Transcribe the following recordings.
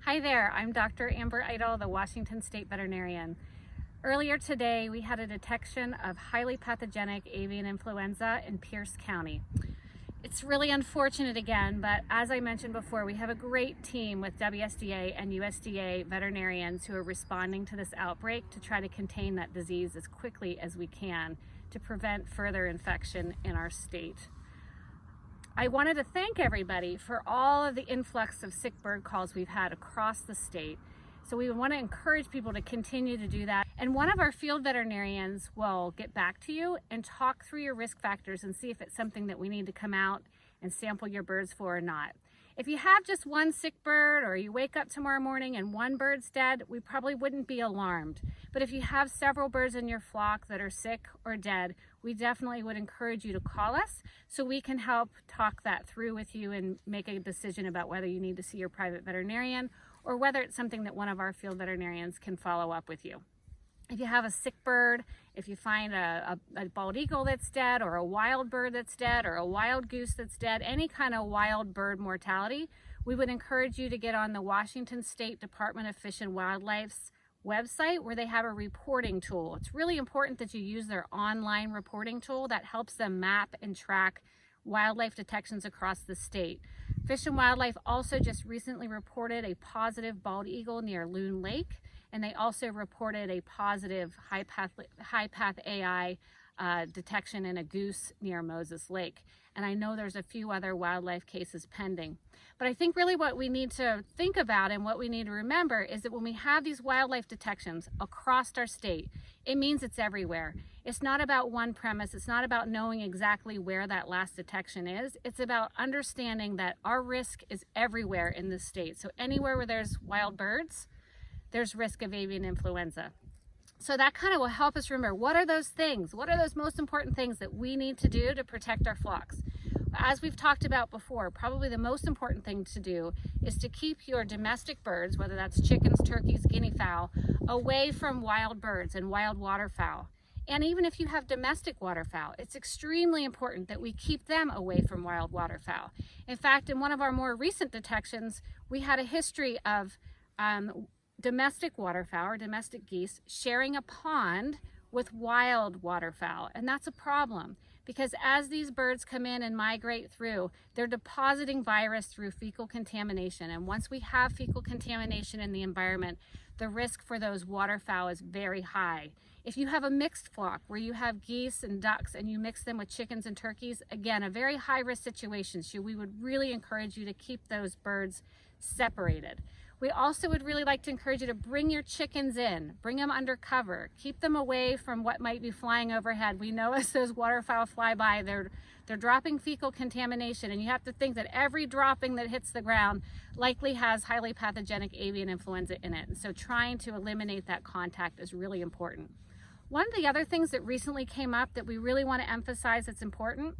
Hi there, I'm Dr. Amber Idle, the Washington State Veterinarian. Earlier today, we had a detection of highly pathogenic avian influenza in Pierce County. It's really unfortunate again, but as I mentioned before, we have a great team with WSDA and USDA veterinarians who are responding to this outbreak to try to contain that disease as quickly as we can to prevent further infection in our state. I wanted to thank everybody for all of the influx of sick bird calls we've had across the state. So we want to encourage people to continue to do that. And one of our field veterinarians will get back to you and talk through your risk factors and see if it's something that we need to come out and sample your birds for or not. If you have just one sick bird or you wake up tomorrow morning and one bird's dead, we probably wouldn't be alarmed. But if you have several birds in your flock that are sick or dead, we definitely would encourage you to call us so we can help talk that through with you and make a decision about whether you need to see your private veterinarian or whether it's something that one of our field veterinarians can follow up with you. If you have a sick bird, if you find a bald eagle that's dead or a wild bird that's dead or a wild goose that's dead, any kind of wild bird mortality, we would encourage you to get on the Washington State Department of Fish and Wildlife's website where they have a reporting tool. It's really important that you use their online reporting tool that helps them map and track wildlife detections across the state. Fish and Wildlife also just recently reported a positive bald eagle near Loon Lake, and they also reported a positive high path AI detection in a goose near Moses Lake. And I know there's a few other wildlife cases pending. But I think really what we need to think about and what we need to remember is that when we have these wildlife detections across our state, it means it's everywhere. It's not about one premise. It's not about knowing exactly where that last detection is. It's about understanding that our risk is everywhere in this state. So anywhere where there's wild birds, there's risk of avian influenza. So that kind of will help us remember, what are those things? What are those most important things that we need to do to protect our flocks? As we've talked about before, probably the most important thing to do is to keep your domestic birds, whether that's chickens, turkeys, guinea fowl, away from wild birds and wild waterfowl. And even if you have domestic waterfowl, it's extremely important that we keep them away from wild waterfowl. In fact, in one of our more recent detections, we had a history of domestic waterfowl or domestic geese sharing a pond with wild waterfowl. And that's a problem because as these birds come in and migrate through, they're depositing virus through fecal contamination. And once we have fecal contamination in the environment, the risk for those waterfowl is very high. If you have a mixed flock where you have geese and ducks and you mix them with chickens and turkeys, again, a very high risk situation. So we would really encourage you to keep those birds separated. We also would really like to encourage you to bring your chickens in, bring them under cover, keep them away from what might be flying overhead. We know as those waterfowl fly by, they're dropping fecal contamination, and you have to think that every dropping that hits the ground likely has highly pathogenic avian influenza in it. And so trying to eliminate that contact is really important. One of the other things that recently came up that we really want to emphasize that's important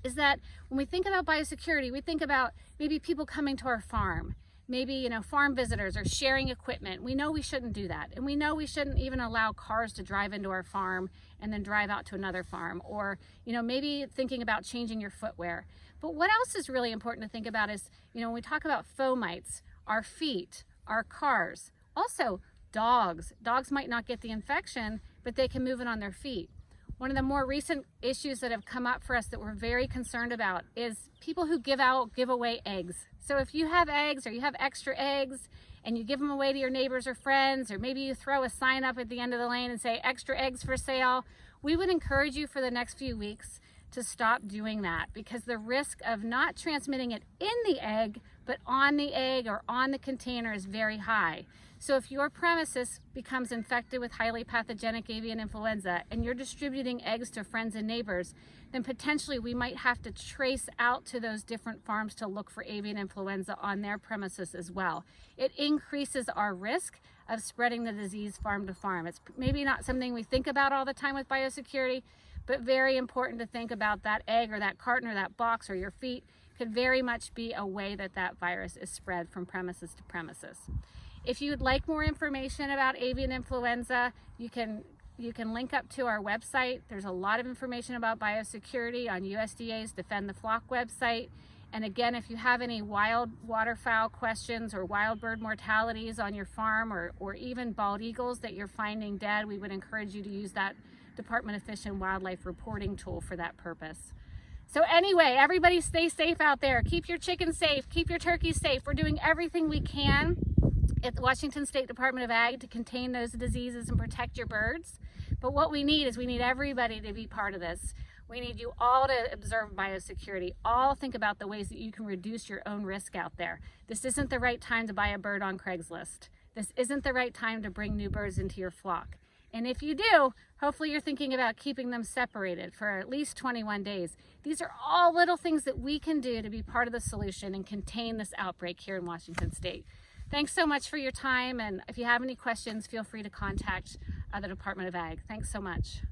is that when we think about biosecurity, we think about maybe people coming to our farm. Maybe, farm visitors are sharing equipment. We know we shouldn't do that. And we know we shouldn't even allow cars to drive into our farm and then drive out to another farm. Or, maybe thinking about changing your footwear. But what else is really important to think about is, when we talk about fomites, our feet, our cars, also dogs. Dogs might not get the infection, but they can move it on their feet. One of the more recent issues that have come up for us that we're very concerned about is people who give away eggs. So if you have eggs or you have extra eggs and you give them away to your neighbors or friends, or maybe you throw a sign up at the end of the lane and say extra eggs for sale, we would encourage you for the next few weeks to stop doing that, because the risk of not transmitting it in the egg but on the egg or on the container is very high. So if your premises becomes infected with highly pathogenic avian influenza and you're distributing eggs to friends and neighbors, then potentially we might have to trace out to those different farms to look for avian influenza on their premises as well. It increases our risk of spreading the disease farm to farm. It's maybe not something we think about all the time with biosecurity, but very important to think about that egg or that carton or that box or your feet could very much be a way that that virus is spread from premises to premises. If you would like more information about avian influenza, you can link up to our website. There's a lot of information about biosecurity on USDA's Defend the Flock website. And again, if you have any wild waterfowl questions or wild bird mortalities on your farm, or even bald eagles that you're finding dead, we would encourage you to use that Department of Fish and Wildlife reporting tool for that purpose. So anyway, everybody stay safe out there. Keep your chickens safe, keep your turkeys safe. We're doing everything we can at the Washington State Department of Ag to contain those diseases and protect your birds. But what we need is everybody to be part of this. We need you all to observe biosecurity, all think about the ways that you can reduce your own risk out there. This isn't the right time to buy a bird on Craigslist. This isn't the right time to bring new birds into your flock. And if you do, hopefully you're thinking about keeping them separated for at least 21 days. These are all little things that we can do to be part of the solution and contain this outbreak here in Washington State. Thanks so much for your time, and if you have any questions, feel free to contact the Department of Ag. Thanks so much.